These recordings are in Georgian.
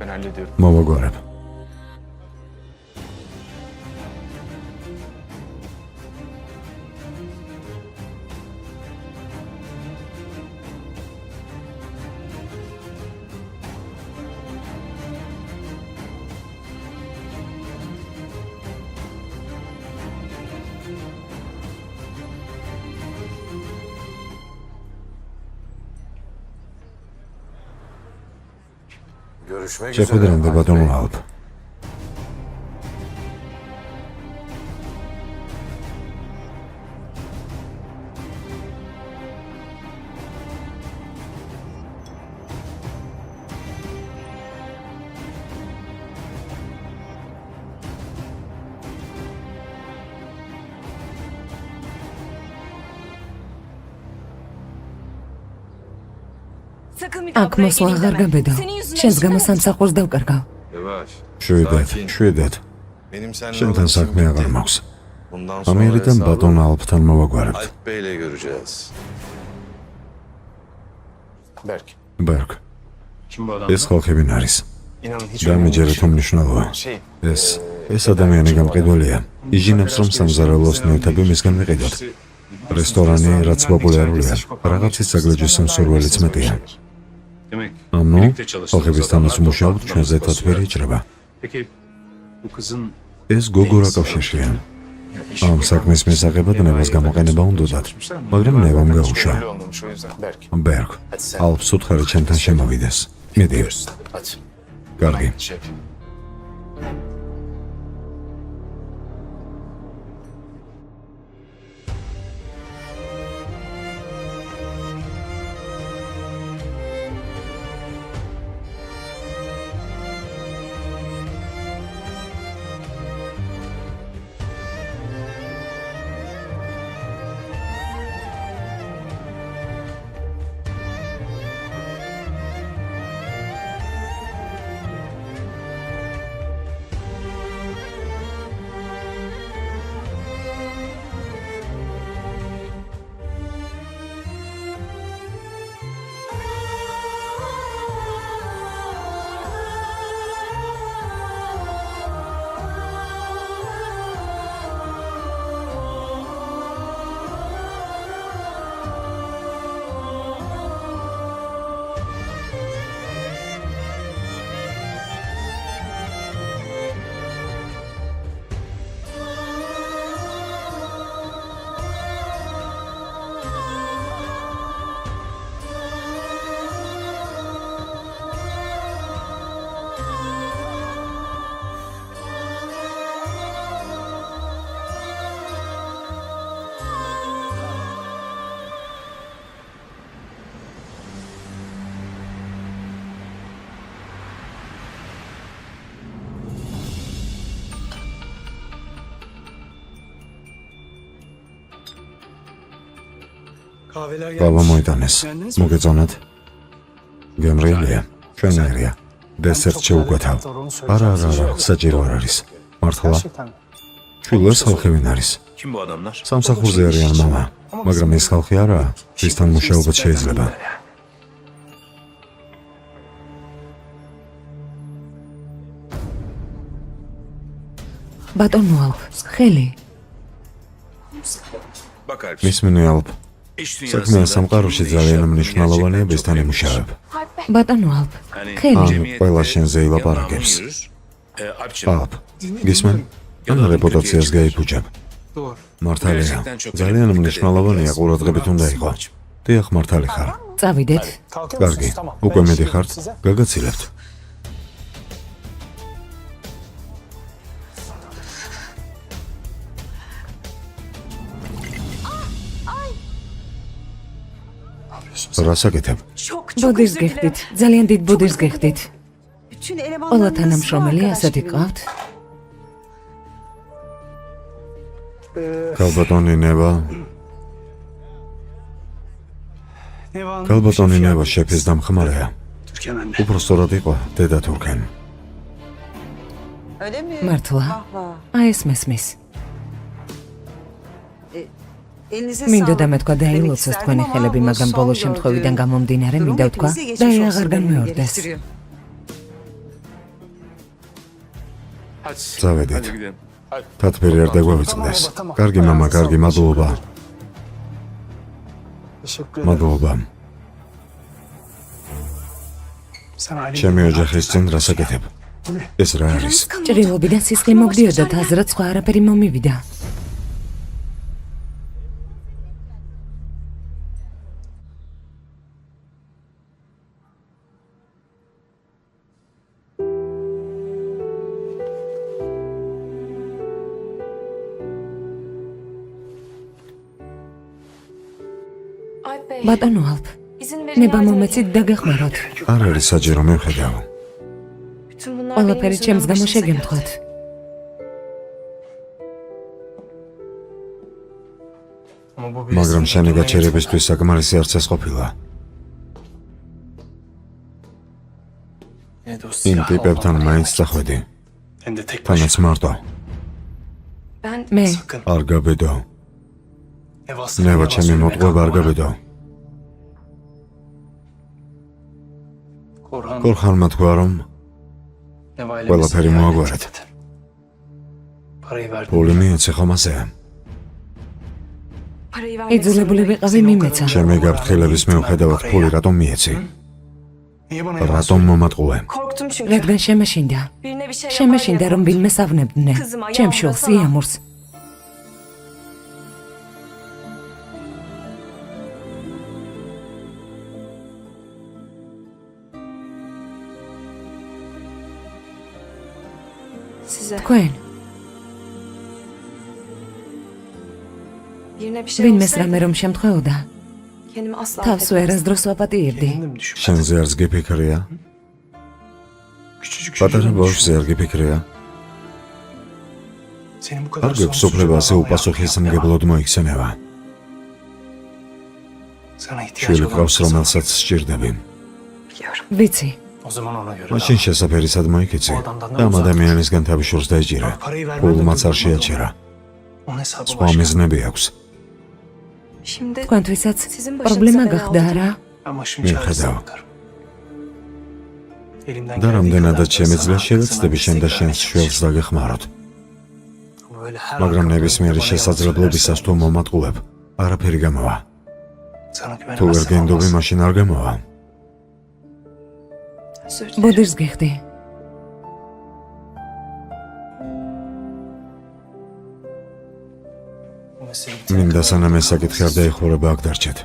Ben hallediyorum. მოვაგვარებ. Görüşmek შეხვედრამდე ბატონო ალფ. აქ მოსვლა აღარ გაბედო. შენს გამო სამსახურს დავკარგავ. Yavaş. შვიდად. Benim seninle შენთან olan საქმე işim აღარ bitti. მაქვს. Bundan sonra ამერიდან hesabı ბატონ ალფთან მოვაგვარებთ. Alp Bey'le göreceğiz. Berk. ბერკ, Kim bu adam? ეს ხალხები არის. İnanın hiç დამიჯერეთ უმნიშვნელოა. ეს ადამიანი გამყიდველია. იჟინებს რომ სამზარეულოს ნივთები მისგან ვიყიდოთ. რესტორანი რაც პოპულარულია. რაღაცის საგლეჯის მსურველიც მეტია. Demek ანუ birlikte çalıştınız ხალხების o თამაც zaman. მუშაობთ ჩვენზე თათბირი იჭრება. Peki bu kızın ეს გოგო რა კავშირია? ამ საქმის მისაღებად ნებას გამოყენება უნდათ, მაგრამ ნევამ გაუშვა. öyle olmamış o yüzden. Berk. ბერკ, ალფს უთხარი ჩემთან შემოვიდეს. მიდი, Hadi. კარგი. Şef. ყავა მოიტანეს. მოგეწონათ? გემრიელია, ჩვენერია. დესერტ შეუკვეთავ. არა, საჭირო არ არის. მართლა? ჩვილოს ხალხი ვინ არის? Kim bu adamlar? სამსახურზე არიან მამა, მაგრამ ეს ხალხი არაა, ვისთან მუშაობაც შეიძლება. ბატონო ალფ, ხელი. Bak Alp. მისმინე ალფ. İş საქმე dünyasında სამყაროში ძალიან მნიშვნელოვანია ვისთან იმუშავებ. ბატონო ალფ, Yani ხელი. ან cemiyette ყველა შენზე yanından ილაპარაკებს. yürür. Alpçım. ალფ, გისმენ? ან რეპუტაციას გაიფუჭებ. მართალია, ძალიან მნიშვნელოვანია ყურადღებით უნდა იყო. დიახ, მართალი ხარ. წავიდეთ. კარგი, უკვე მედიხართ, გაგაცილებთ. რას აკეთებ? ბოდიშს გეხდით, ძალიან დიდ ბოდიშს გეხდით. ყველა თანამშრომელი ასეთი ყავთ? ქალბატონი ნევა. ქალბატონი ნევა შეფის დამხმარეა. უпростоრად იყო დედა თურქენ. მართლა? აი ეს მესმის. მინდოდა მეთქვა დაილოცოს თქვენი ხელები, მაგრამ ბოლო შემთხვევიდან გამომდინარე მინდა ვთქვა და აღარ განმეორდეს. წავედით. თათბირი არ დაგვავიწყდეს. კარგი მამა, კარგი, მადლობა. მადლობა. ჩემი ოჯახის წინ რას აკეთებ? ეს რა არის? ჭრილობიდან სისხლი მოგდიოდა და აზრად სხვა არაფერი მომივიდა. ბატონო ალფ, ნება მომეცით დაგეხმაროთ. არ არის საჯერო მივხედავ. ყველაფერი ჩემს გამო შეგემთხვათ. მაგრამ შენი გაჩერებისთვის საკმარისი არც ეს ყოფილა. იმ ტიპებთან მაინც წახვედი. თანაც მარტო. მე არ გაბედო. ნება ჩემი მოტყუება არ გაბედო. კორხანმა თქვა რომ ყველაფერი მოაგვარეთ. პული მიეცე ხომ ასე? იძულებული ვიყავი მიმეცა. ჩემი გაფრთხილების მიუხედავად ფული რატომ მიეცი? რატომ მომატყუე? რადგან შემეშინდა. შემეშინდა რომ ვინმე სავნებდნენ. ჩემ შვილს იამურს. თქვენ ვინმეს რამე რომ შემთხვეოდა, თავს ვერასდროს ვაპატიებდი. შენზე არც გიფიქრია? პატარა ბავშვზე არ გიფიქრია? არ გვაქვს უფლება ასე უპასუხისმგებლოდ მოიქცენება. შვილი ყავს, რომელსაც სჭირდები. ვიცი, მაშინ შესაფერისად მოიქეცი და ამ ადამიანისგან თავის შორს დაეჭირა. ფულმაც არ შეაჩერა. სხვა მიზნები აქვს. თქვენთვისაც პრობლემა გახდა არა? მიხედავ. და რამდენადაც შემეძლია შევეცდები შენ და შენს შვილს დაგეხმაროთ. მაგრამ ნებისმიერი შესაძლებლობისას თუ მომატყუებ, არაფერი გამოვა. თუ ვერ გენდობი, მაშინ არ გამოვა. ბოდირს გიხდი. მინდა სანამ ეს საკითხი არ დაიხურება აქ დარჩეთ.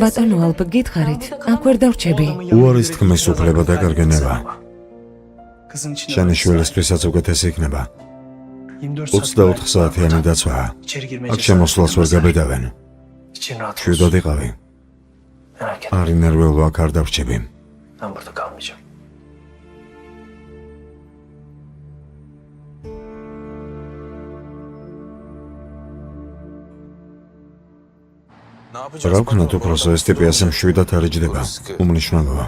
ბატონო ალფ, გითხარით, აქ ვერ დავრჩები. უარის თქმის უფლება და გარგენება. შენი შვილისთვისაც უკეთესი იქნება. 24 საათიანი დაცვაა. აქ შემოსვლას ვერ გაბედავენ. შვიდად იყავი. არ ინერვიულო, აქ არ დავრჩები. Ben burada kalmayacağım. რა ვქნათ უფროსო, ეს ტიპი ასე მშვიდად არ იჯდება. უმნიშვნელოა.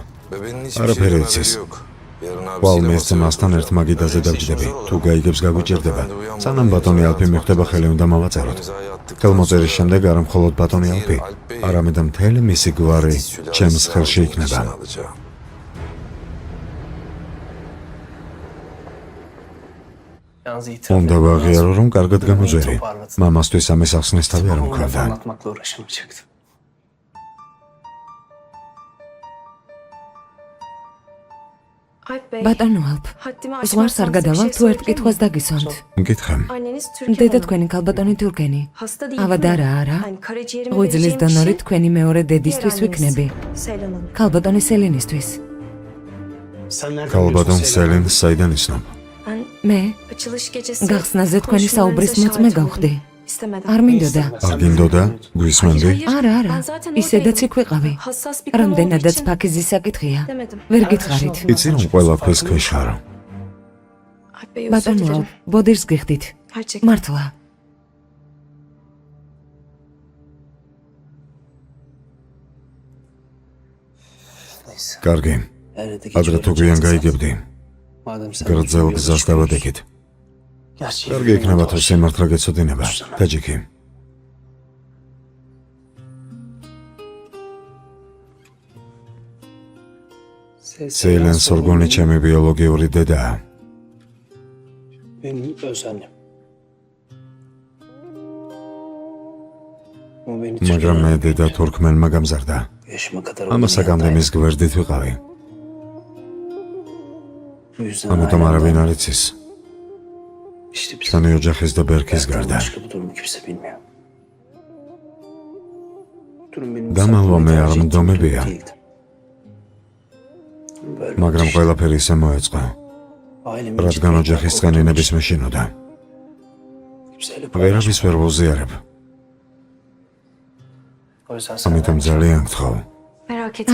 არაფერი იცის. ხვალ მის მასთან ერთ მაგიდაზე დავჯდები. თუ გაიგებს გაგვიჭირდება. სანამ ბატონი ალფი მიხვდება, ხელი უნდა მოვაწეროთ. ხელმოწერის შემდეგ არა მხოლოდ ბატონი ალფი, არამედ მთელი მისი გვარი ჩემს ხელში იქნება. უნდა ვაღიარო, რომ კარგად გამოძვერი. მამასთვის ამის ახსნის თავი არ მქონდა. Anlatmakla uğraşamayacaktım. ბატონო ალფ, ზღვარს არ გადავალ თუ ერთ კითხვას დაგისვამთ. მკითხე. დედა თქვენი ქალბატონი თურქენი. ავადარა არა? ღვიძლის დონორი თქვენი მეორე დედისთვის ვიქნები. ქალბატონი სელინისთვის. ქალბატონ სელინს საიდან ისნობ? მე გახსნაზე თქვენი საუბრის მოწმე გავხდი. არ მინდოდა. არ გინდოდა? გვისმენდი? არა, ისედაც იქ ვიყავი. რამდენადაც ფაქიზის საკითხია. ვერ გითხარით. იცი რომ ყველაფერს ქვეშ ხარ. ბატონო, ბოდირს გიხდით. მართლა. კარგი. ადრე თუ გვიან გაიგებდი. გრძელ გზას დავადექით. კარგი იქნება თუ სიმართლე გეცოდინება, ტაჯიკი. სეილენ სორგონი ჩემი ბიოლოგიური დედაა. Benim öz annem. O beni მაგრამ მე დედა თურქმენმა გამზარდა. yaşıma kadar ამას აკამდე მის გვერდით ვიყავი. Bu yüzden ამიტომ ailemden- არავინ არ იცის. İşte biz ჩვენი ოჯახის და ბერქის Berk'ten გარდა. başka bu durumu kimse bilmiyor. Durum benim Დამალვა მე არ tercih ettiğim მდომებია. durum değildi. Böyle მაგრამ oldu. ყველაფერი ისე მოეწყო, Ailemin რადგან ciddiyetten ოჯახის korktuğum წყენინების için მეშინოდა. kimseyle ვერაფერს ვერ ვუზიარებ. O yüzden sana ამიტომ ძალიან გთხოვ.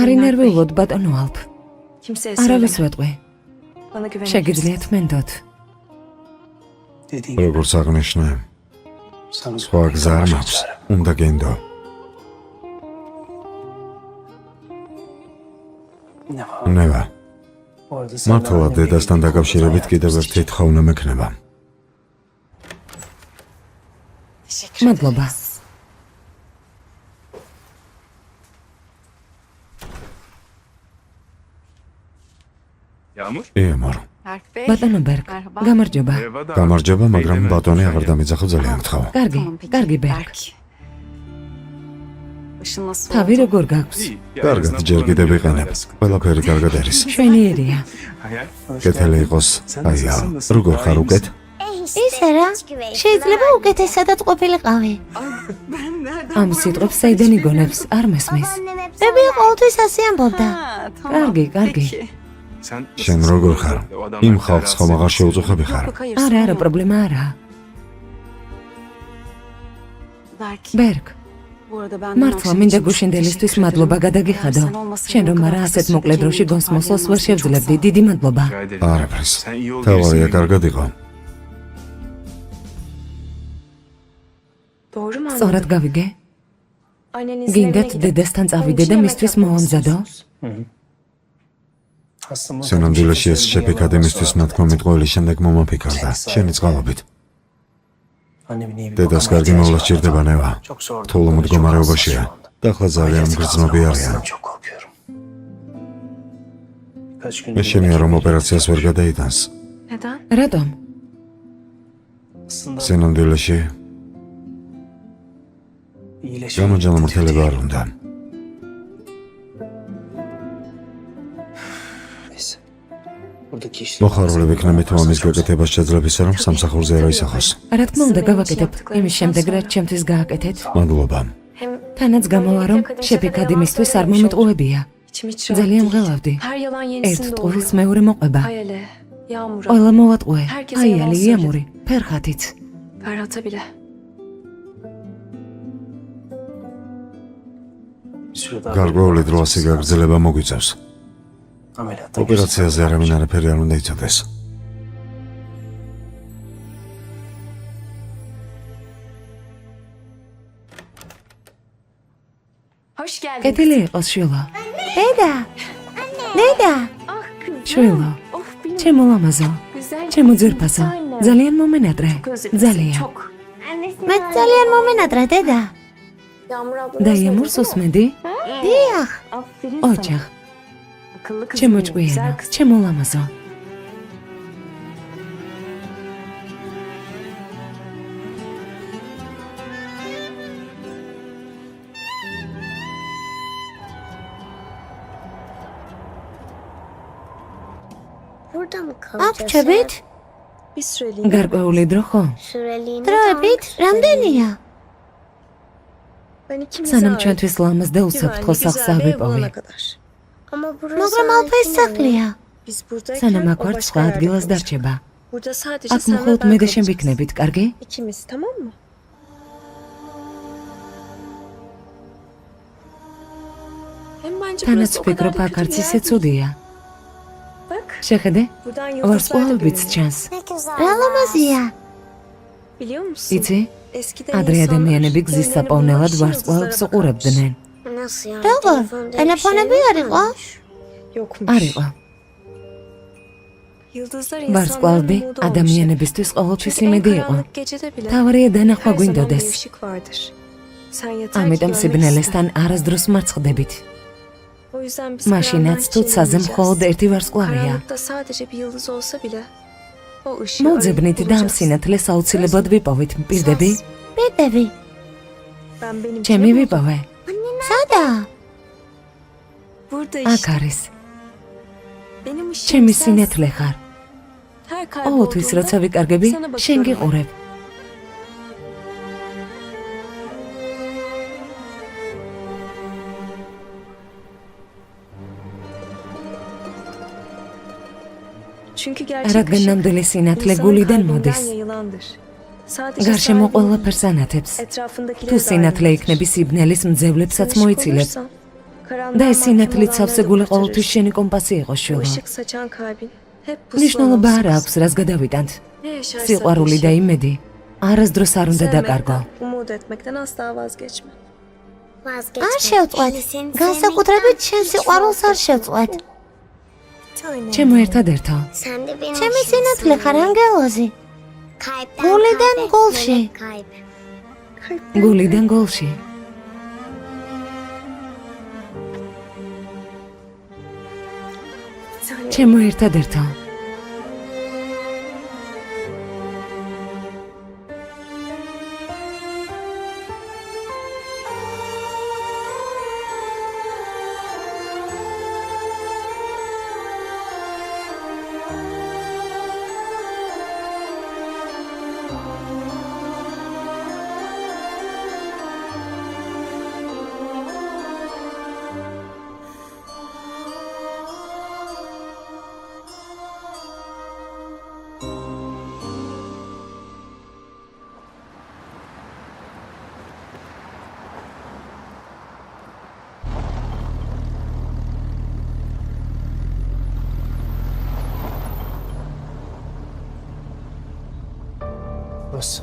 არი ნერვიულოდ ბატონო ალფ. არავის ვეტყვი. შეგიძლიათ მენდოთ. dediğin gibi როგორც აღნიშნე, sana სხვა გზა არ მაქვს. უნდა გენდო. Ne var? ნება. Bu arada sen მართლა annemle დედასთან ilgili დაკავშირებით bir კიდევ hayatımız ერთი თხოვნა მექნება. მადლობა. Yağmur. იემორ. ბატონო ბერგ, გამარჯობა. გამარჯობა, მაგრამ ბატონი აღარ დამიძახო, ძალიან გთხოვ. კარგი, კარგი ბერგ. თავი როგორ გაქვს? კარგად, ჯერ კიდევ ვიყენებ. ყველაფერი კარგად არის. შვენიერია. კეთილი იყოს. აია, როგორ ხარ უკეთ? ისე რა, შეიძლება უკეთესადაც ყოფილიყავი. ამ სიტყვებს საიდან იგონებს? არ მესმის.ები ყოველთვის ასე ამბობდა. კარგი, კარგი. შენ როგორ ხარ? იმ ხალხს ხომ აღარ შეუწუხები ხარ? არა, პრობლემა არა. ბერგ, მართლა მინდა გუშინდელისთვის მადლობა გადაგიხადო. შენ რომ არა ასეთ მოკლე დროში გონს მოსვლას ვერ შევძლებდი. დიდი მადლობა. არაფერს. თავარია კარგად იყო. სწორად გავიგე? გინდათ დედასთან წავიდე და მისთვის მოვამზადო? Aslında სინამდვილეში ეს შეფიქადემისთვის ნათქვამით ყოველი შემდეგ მომაფიქრდა. შენი წყალობით. annemin iyi bir დედას bakıma კარგი ihtiyacı მოვლა var. სჭირდება ნევა. Çok zor. რთულ Çok მდგომარეობაშია. hassas და ახლა ძალიან მგრძნობი არიან. Aslında çok korkuyorum. Birkaç gün მე შემია რომ ოპერაციას ვერ გადაიტანს. რატომ? aslında სინამდვილეში iyileşmeye გამოჯანმრთელება არ უნდა. Neyse. Buradaki işler მოხარული ვიქნები თუ ამის გაკეთებას შეძლებისა რომ სამსახურზე არ ისახოს. რა თქმა უნდა გავაკეთებ. იმის შემდეგ რაც ჩემთვის გააკეთეთ. მადლობა. თანაც გამოვა რომ შეფიქადიმისთვის არ მომიტყუებია. ძალიან მღელავდი. ერთ ტყუილს მეორე მოყვება. ყველა მოვატყუე. აიალი, იამური, ფერხათიც. bir süre daha გარკვეული დრო ასე გაგრძელება მოგვიწევს. ameliyattan ოპერაციაზე არავინ არაფერი არ უნდა იცოდეს. კეთილი იყოს შვილო. დედა, დედა, შვილო. ჩემო ლამაზო. ჩემო ძვირფასო. ძალიან მომენატრე. ძალიან. მე ძალიან მომენატრა დედა. და იამურს უსმენდი? დიახ, ოჯახ. ჩემო ჭკვიანო. ჩემო ლამაზო. აქ ჩებით? გარკვეული დრო ხო? დროებით რამდენია? სანამ ჩვენთვის ლამაზ და უსაფრთხო სახლს ავიპოვე. მაგრამ ალფა ეს სახლია. სანამ აქ ვართ სხვა ადგილას დარჩება. აქ მხოლოდ მე და შენ ვიქნებით, კარგი? თანაც ვფიქრობ, აქ არც ისე ცუდია. შეხედე? ვარსკვლავებიც ჩანს. რა ლამაზია. იცი? ადრე ადამიანები გზის საპოვნელად ვარსკვლავებს უყურებდნენ. როგორ? ტელეფონები არ იყო? არ იყო. ვარსკვლავები ადამიანებისთვის ყოველთვის იმედი იყო. თავარია დანახვა გვინდოდეს. ამიტომ სიბნელესთან არასდროს მარცხდებით. მაშინაც თუ ცაზე მხოლოდ ერთი ვარსკვლავია. მოვძებნით და ამ სინათლეს აუცილებლად ვიპოვით. პირდები? პირდები. ჩემი ვიპოვე. სადა? აქ არის. ჩემი სინათლე ხარ. ყოველთვის როცა ვიკარგები, შენ გიყურებ. რადგან ნამდვილი სინათლე გულიდან მოდის. გარშემო ყველაფერს ანათებს. თუ სინათლე იქნები სიბნელის მძევლებსაც მოიცილებს. და ეს სინათლით სავსე გული ყოველთვის შენი კომპასი იყო შვილო. მნიშვნელობა არ აქვს, რას გადავიტანთ. სიყვარული და იმედი არასდროს არ უნდა დაკარგო. არ შევწყვეტ. განსაკუთრებით შენ სიყვარულს არ შევწყვეტ. ჩემო ერთადერთო. ჩემი სინათლე ხარ ანგელოზი. გულიდან გულში. გულიდან გულში. ჩემო ერთადერთო.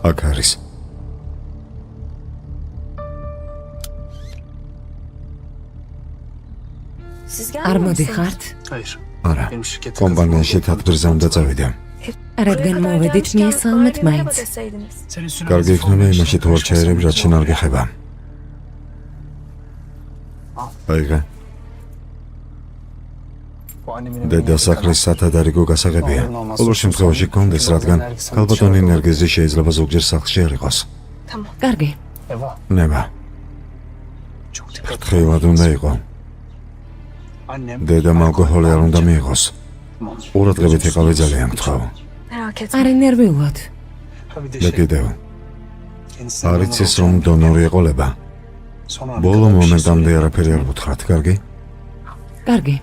აქ არის. არ მოდიხართ? არა. კომპანიაში თათბირზე უნდა წავიდე. რადგან მოვედით მიესალმეთ მაინც. კარგი იქნება იმაში თუ არ ჩაერები, რაც შენ არ გეხება. აიღე. დედა სახლის სათადარიგო გასაღებია. ყოველ შემთხვევაში გქონდეს, რადგან ქალბატონი ნერგეზი შეიძლება ზოგჯერ სახლში არ იყოს. კარგი. ნება. ფრთხილად უნდა იყო. დედამ ალკოჰოლი არ უნდა მიიღოს. ყურადღებით იყავი ძალიან გთხოვ. არ ინერვიულად. და კიდევ. არ იცის რომ დონორი ეყოლება. ბოლო მომენტამდე არაფერი არ გუთხრათ, კარგი? კარგი.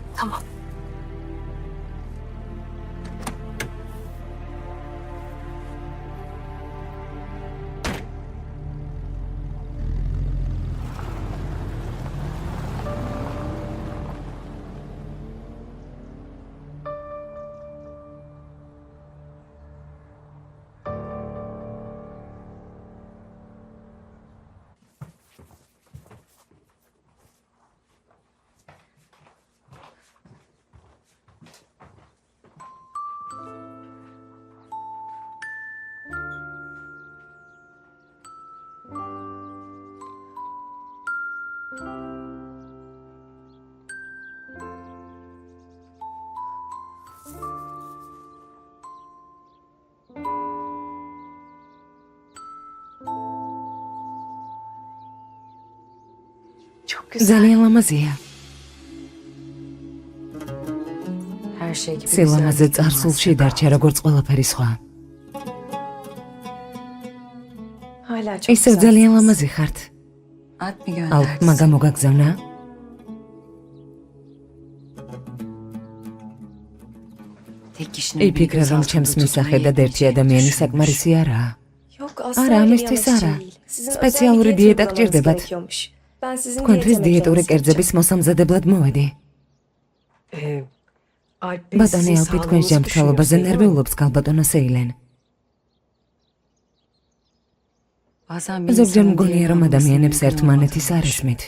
ძალიან ლამაზია. სილამაზე წარსულში დარჩა როგორც ყველაფერი სხვა. ისევ ძალიან ლამაზი ხართ. ალპმა გამოგაგზავნა? იფიქრე რომ ჩემს მისახედად ერთი ადამიანი საკმარისი არაა. არა, ამისთვის არა. სპეციალური დიეტა გჭირდებათ. თქვენთვის დიეტური კერძების მოსამზადებლად მოვედი. ბატონი ალპი თქვენს ჯანმრთელობაზე ნერვიულობს, ქალბატონო სეილენ. ზოგჯერ მგონია რომ ადამიანებს ერთმანეთის არ ესმით.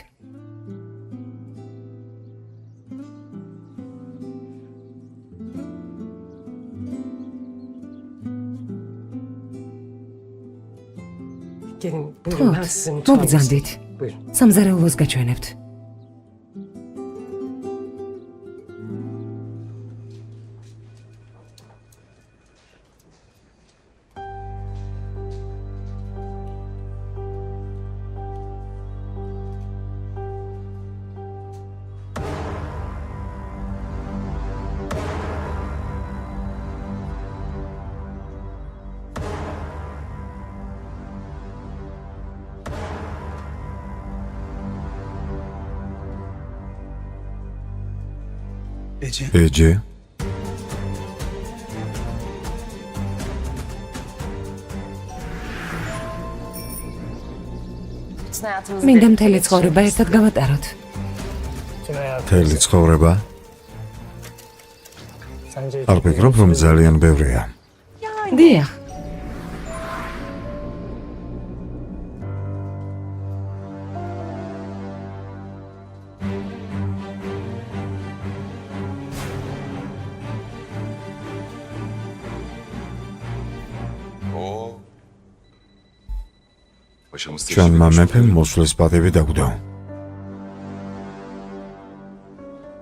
თქოთ, მობრძანდით. სამზარეულოს გაჩვენებთ. ეჯე მინდა მთელი ცხოვრება ერთად გავატაროთ. მთელი ცხოვრება არ ვფიქრობ, რომ ძალიან ბევრია. დიახ, ჩვენმა მეფემ მოსვლის პატივი დაგვდო.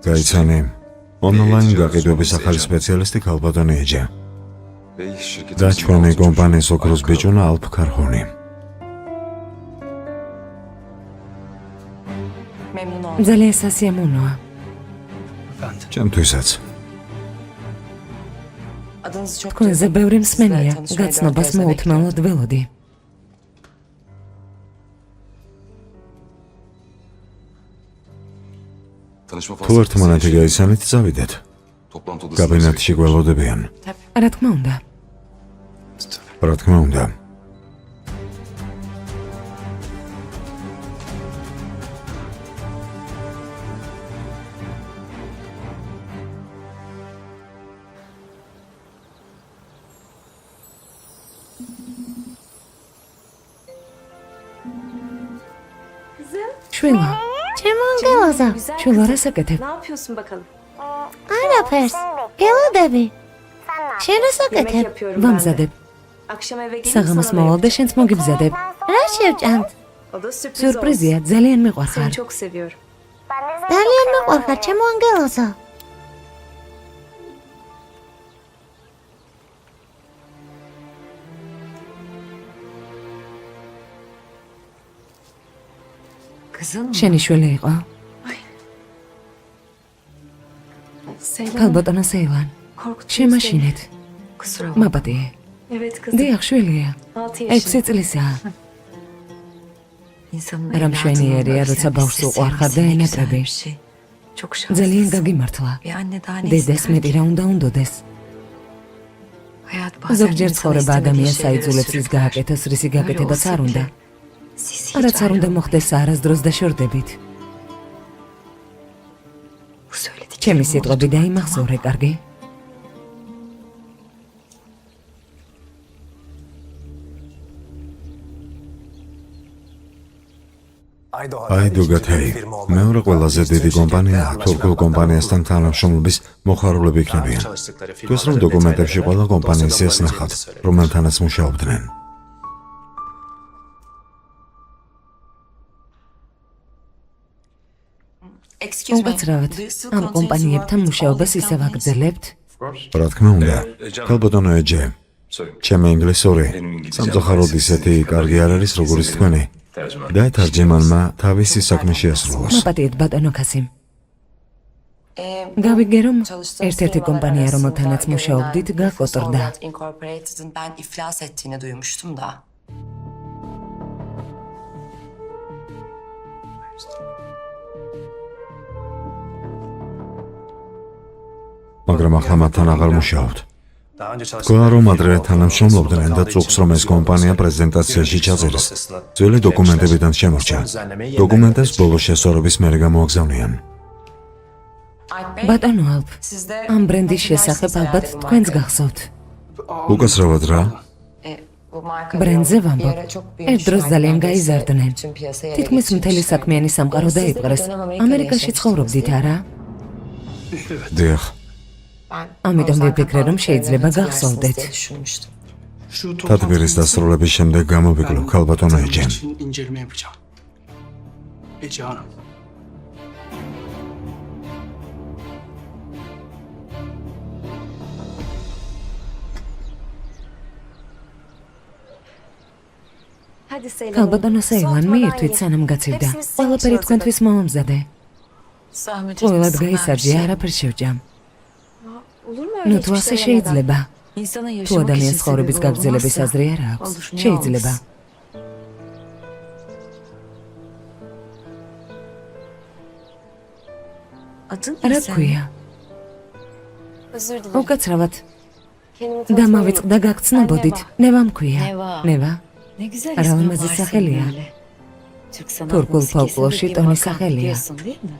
გაიცანი, ონლაინ გაყიდვების ახალი სპეციალისტი ქალბატონი ეჯე და ჩვენი კომპანიის ოქროს ბიჭუნა ალფ ქარხონი. ძალიან სასიამოვნოა. ჩემთვისაც. თქვენზე ბევრი მსმენია, გაცნობას მოუთმელოდ ველოდი. თუ ერთმანეთი გაიცანით, წავიდეთ. კაბინეტში გველოდებიან. რა თქმა უნდა. რა თქმა უნდა. შვილო, ჩემო ანგელოზო, შვილო, რა საკეთებ? Ne yapıyorsun bakalım? არაფერს. გელოდები. შენ რა Yemek საკეთებ? yapıyorum ben de. ვამზადებ. Akşam eve gelip საღამოს sana მოვალ და vereceğim. შენც მოგიბზადებ. რა შევჭამთ? O da sürpriz olsun. სიურპრიზია, ძალიან Seni მიყვარხარ. çok seviyorum. ძალიან მიყვარხარ, ჩემო ანგელოზო. შენი შვილი იყო. Seylan, ქალბატონო სეილან, korkuttun შემაშინეთ. seni. Kusura bakma. მაპატიე. Evet kızım. დიახ, შვილია. 6 6 yaşında. წლისაა. İnsanın რა მშვენიერია, როცა ბავშვს უყვარხარ და ენატრები. Çok ძალიან şanslısın. გაგიმართლა. Bir anne daha ne დედას ister მეტი ki? რა უნდა უნდოდეს. Hayat bazen ზოგჯერ insanı ცხოვრება istemediği ადამიანს şeylere აიძულებს ის sürükler. გააკეთოს, რისი Öyle გაკეთებაც olsa არ უნდა. bile siz hiç რაც არ უნდა ayrılmayın. მოხდეს არასდროს დაშორდებით. Bu söylediklerimi ჩემი სიტყვები unutma, დაიმახსოვრე, კარგი? აიდო გათეი, მეორე ყველაზე დიდი კომპანია თურქულ კომპანიასთან თანამშრომლობის მოხარულები იქნებიან. თქვენს რომ დოკუმენტებში ყველა კომპანიის ეს ნახავთ, რომელთანაც მუშაობდნენ. უკაცრავად, ამ კომპანიებთან მუშაობას ისევ აგრძელებთ? რა თქმა უნდა, ქალბატონო ეჯე, ჩემი ინგლისური სამწუხაროდ ისეთი კარგი არ არის, როგორც თქვენი. და თარჯემანმა თავისი საქმე შეასრულოს. მაპატიეთ ბატონო ქასიმ. გავიგე რომ ერთ-ერთი კომპანია, რომელთანაც მუშაობდით, გაკოტრდა. Incorporated'ın ben iflas ettiğini duymuştum da. მაგრამ ახლა მათთან აღარ მუშაობთ. თქვა რომ ადრე თანამშრომლობდნენ და წუხს რომ ეს კომპანია პრეზენტაციაში ჩაწერეს. ძველი დოკუმენტებიდან შემორჩა. დოკუმენტებს ბოლოს შესწორების მერე გამოაგზავნიან. ბატონო ალფ, ამ ბრენდის შესახებ ალბათ თქვენს გახსოვთ. უკაცრავად რა? ბრენდზე ვამბობ. ერთ დროს ძალიან გაიზარდნენ. თითქმის მთელი საქმიანი სამყარო დაიპყრეს. ამერიკაში ცხოვრობდით არა? დიახ. ამიტომ ვიფიქრე რომ შეიძლება გახსოვდეთ. თათბირის დასრულების შემდეგ გამოვიკლო ქალბატონო ეჯე. İnceleme yapacağım. Ece Hanım. Hadi Seylan. ქალბატონო სეილან, მიირთვით სანამ გაცივდა. ყველაფერი თქვენთვის მომამზადე. Zahmet ყველად etmesinler გაისარჯე, bir şey. არაფერს შევჭამ. Olur mu ნუ öyle თუ hiçbir ასე şey შეიძლება. İnsana თუ yaşamak ადამიანს için ცხოვრების sebebi გაგრძელების olmazsa, აზრი არ აქვს, olur, niye შეიძლება. olmasın? Adın რა ne senin? ქვია? Özür dilerim. უკაცრავად Kendimi და tanıtmayı მოვიწყდა unuttum. გაგრძნობოდით. Ben ნევა მქვია. Neva. ნევა. Ne güzel Aramızda ismin var senin Sahelya. böyle. Türk sanat Turgul musikasında folklorşi bir Toni makam Sahelya. biliyorsun değil mi?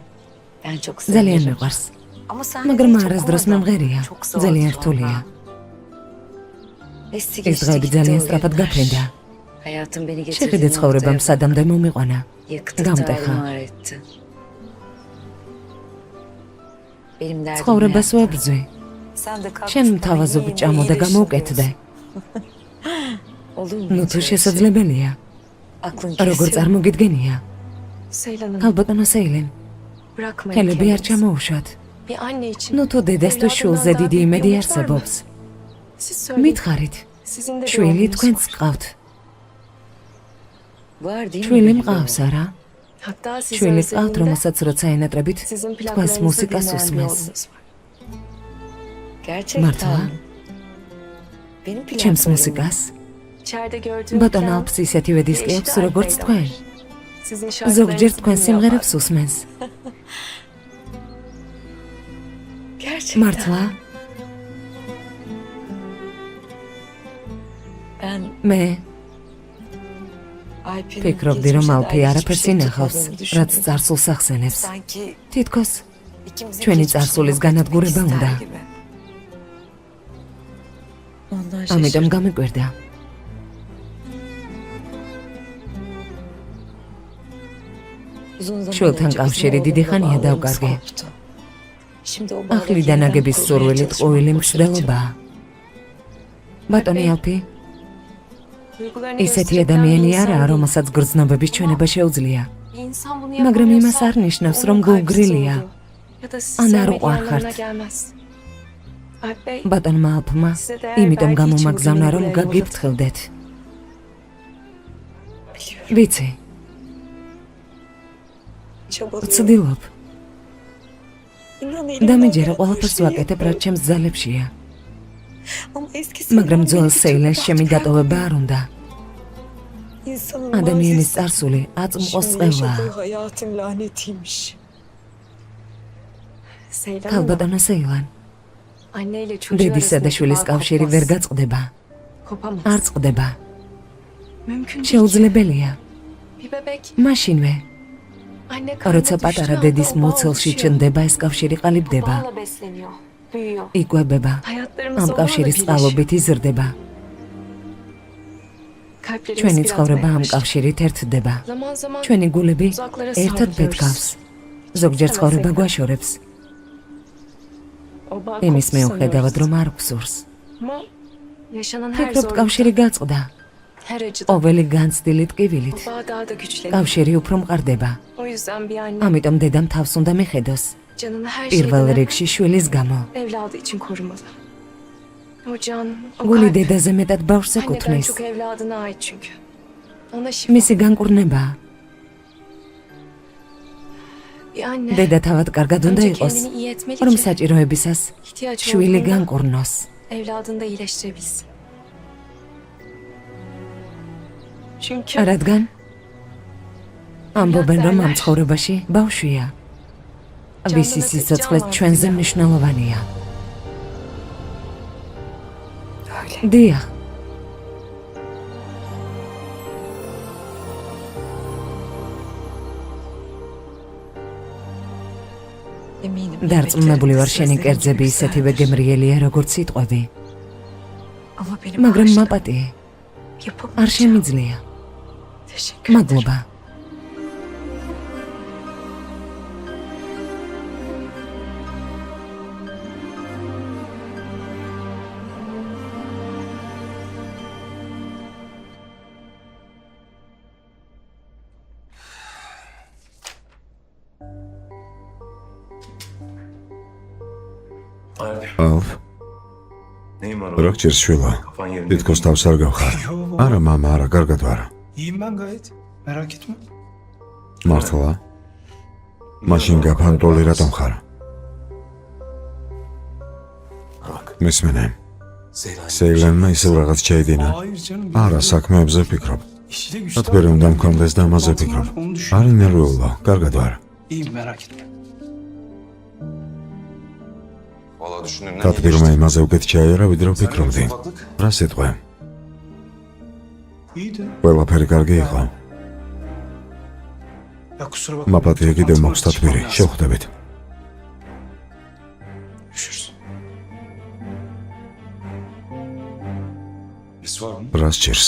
Ben çok ძალიან severim. მიყვარს. Ama sen მაგრამ çok არასდროს olmadı. მემღერია. Çok zor ძალიან sonra. რთულია. Esti ეს geçti დღეები gitti ძალიან o სწრაფად günler. გაფრინდა. Hayatım beni getirdi შეხედე ცხოვრებამ სადამდე მომიყვანა. Yıktı გამტეხა. tarumar etti. Benim derdim ცხოვრებას ne? ვებრძვი. Sen de kalk შენ şu თავაზობი bana ჭამო და iyileştir გამოუკეთდე. diyorsun. Olur mu? ნუ hiç თუ öyle şey? შესაძლებელია, Aklın როგორ kesiyor. წარმოგიდგენია. Seylan Hanım, ალბათო სეილენ, bırakmayın ხელები არ kendinizi. çamოუშვათ. Bir anne için. ნუ თუ დედას თუ შულზე დიდი იმედი არსებობს, Siz söyleyin. მითხარით, Sizin de bir შვილი oğlunuz თქვენც var. გყავთ. Var değil mi? შვილი benim მყავს böyle? არა? Hatta siz შვილი გყავთ, özelinde რომელსაც როცა ენატრებით, sizin თქვენს plaklarınızı მუსიკას dinleyen bir უსმენს. oğlunuz var. Gerçekten Martha? mi? Benim ჩემს plaklarım. მუსიკას? İçeride gördüğüm ბატონ plan ალფს ისეთივე დისკი აქვს, değişti როგორც Alfredo. თქვენ. Sizin ზოგჯერ şarkılarınızı თქვენ dinliyor სიმღერებს bazen. უსმენს. Gerçekten. მართლა? Ben მე Alp'in ფიქრობდი, რომ geçmişe ალფი dair არაფერს hiçbir şey ინახავს, tutmadığını რაც düşünüyorum. წარსულს ახსენებს. Sanki თითქოს ikimizin ჩვენი geçmişini წარსულის yok etmek განადგურება ister უნდა. gibi. Ondan ამიტომ şaşırdım. გამიკვირდა. Uzun zaman შვილთან önce კავშირი bizim დიდი oğlumla ხანია bağlarımız დავკარგე. koptu. Şimdi o bağları ახლიდან yeniden აგების kurmaya სურვილი çalışmaya ტყუილი çalışıyorum. მშრდელობაა. ბატონი ალფი, Duygularını ისეთი gösterebilen bir ადამიანი insan არაა, değil. რომელსაც გრძნობების ჩვენება შეუძლია. Bir insan bunu მაგრამ იმას yapamıyorsa, არ ნიშნავს, onun რომ kalbi გულგრილია. soğudu. Ya da sizi Ana sevmediği ruh anlamına arkart. gelmez. Alp Bey, ბატონმა ალფმა Sizə dəyər იმიტომ verdiyi გამომაგზავნა, için რომ bugün გაგიფრთხილდეთ. ვიცი, Çabalıyorum. ვცდილობ İnan და elimden მიჯერა gelen ყველაფერს her şeyi ვაკეთებ, რაც ჩემს ძალებშია. Ama eskisi მაგრამ ძველ სეილენს ჩემი დატოვება არ უნდა. insanın ადამიანის mazisi წარსული აწმყოს şimdi წყევაა. yaşadığı hayatın lanetiymiş. Seylan Hanım, ქალბატონო სეილან, anne ile çocuğu დედისა და arasındaki შვილის bağ კავშირი kopmaz. ვერ გაწყდება, Kopamaz. არ წყდება. Mümkün değil. შეუძლებელია. Bir bebek, მაშინვე, anne როცა karnına პატარა düştüğü დედის anda o bağ მოცელში oluşuyor. ჩნდება, ეს კავშირი ყალიბდება, Bağla besleniyor, büyüyor. იკვებება. Hayatlarımız ამ o bağla კავშირის birleşiyor. წყალობით იზრდება. Kalplerimiz ჩვენი biraz ცხოვრება ამ yaklaşır. კავშირით ერთდება. Zaman zaman ჩვენი გულები uzaklara ერთად savruluyoruz. ფეთქავს. ზოგჯერ ცხოვრება გვაშორებს. O bağ იმის koptu მიუხედავად, sanıyoruz. რომ არ გვსურს. Ama yaşanan her ფიქრობ, zorlukta, კავშირი გაწყდა. her acıda ყოველი განცდილი bu ტკივილით bağ daha da güçleniyor. კავშირი უფრო მყარდება. O yüzden bir anne ამიტომ დედამ თავს უნდა მიხედოს. canını her პირველ şeyden რიგში შვილის გამო. evladı için korumalı. O can, o გული kalp დედაზე მეტად ბავშვს anneden ეკუთვნის. çok evladına ait çünkü. Ona şifa. მისი განკურნება. Bir anne დედა თავად კარგად უნდა önce იყოს, kendini iyi etmeli რომ ki საჭიროებისას ihtiyaç შვილი olduğunda განკურნოს. evladını da iyileştirebilsin. Çünkü რადგან ამბობენ, რომ ამ ცხოვრებაში ბავშვია. ვისი სიცოცხლე ჩვენზე მნიშვნელოვანია. დიახ, Eminim. დარწმუნებული ვარ, Sözlerin შენი კერძები gibi ისეთივე güzeldir. გემრიელია, როგორც სიტყვები. Ama benim მაგრამ aşkım მაპატიე, არ yapamayacağım. შემიძლია. teşekkür ederim. მადლობა. Alp. ალფ, Neyim var რა გჭირს შვილო? Kafan yerinde. თითქოს თავს არ გავხარ. არა მამა, არა, კარგად ვარ. İyiyim ben gayet. Merak etme. მართლა? მაშინ გაფანტული რატომ ხარ? Bak. მისმენე, Seylan. სეილენმა ისევ რაღაც ჩაიდინა. Hayır canım. არა, საქმეებზე ფიქრობ. İşte güçlü. რატომ უნდა მქონდეს და ამაზე ფიქრობ? Onu düşün. არ ინერვიულო, კარგად ვარ. İyiyim merak etme. Valla düşündüğümden iyi დადგირმა geçti. იმაზე უკეთ ჩაიარა, ვიდრე ვფიქრობდი. Ufaklık. რა სიტყვა? İyiydi. ყველაფერი კარგი იყო. Ya kusura bakma. მაპატია კიდევ მაქვს თათბირი. შევხვდებით. Görüşürüz. Birisi var mı? რა სჭირს?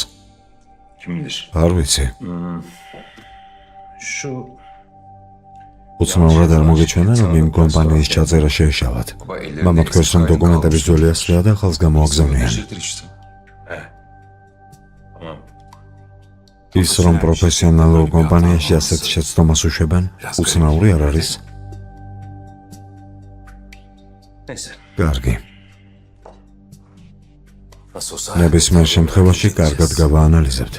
Kim bilir? არ ვიცი. Şu უცნაურად არ მოგეჩვენა, რომ იმ კომპანიის ჩაწერა შეეშალათ. Baba ellerinde მამა თქვენს, რომ eksik დოკუმენტების kalmış. ძველი ასლია და ხალხს გამოაგზავნიან. Teşekkür işte. He. Tamam. ის რომ პროფესიონალურ კომპანიაში ასეთ შეცდომას უშვებენ, უცნაური არ არის? Neyse. კარგი. Nasıl olsa. ნებისმიერ შემთხვევაში კარგად გავაანალიზებთ.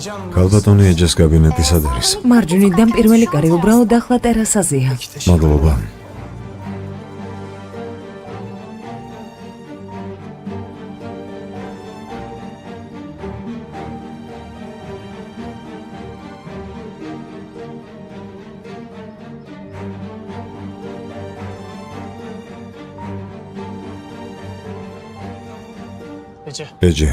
Ece Hanım. კალბატონი ეჯეს კაბინეტი სად არის? მარჯვნიდან პირველი კარი უბრალოდ ახლა ტერასაზეა. მადლობა. Ece. ეჯე,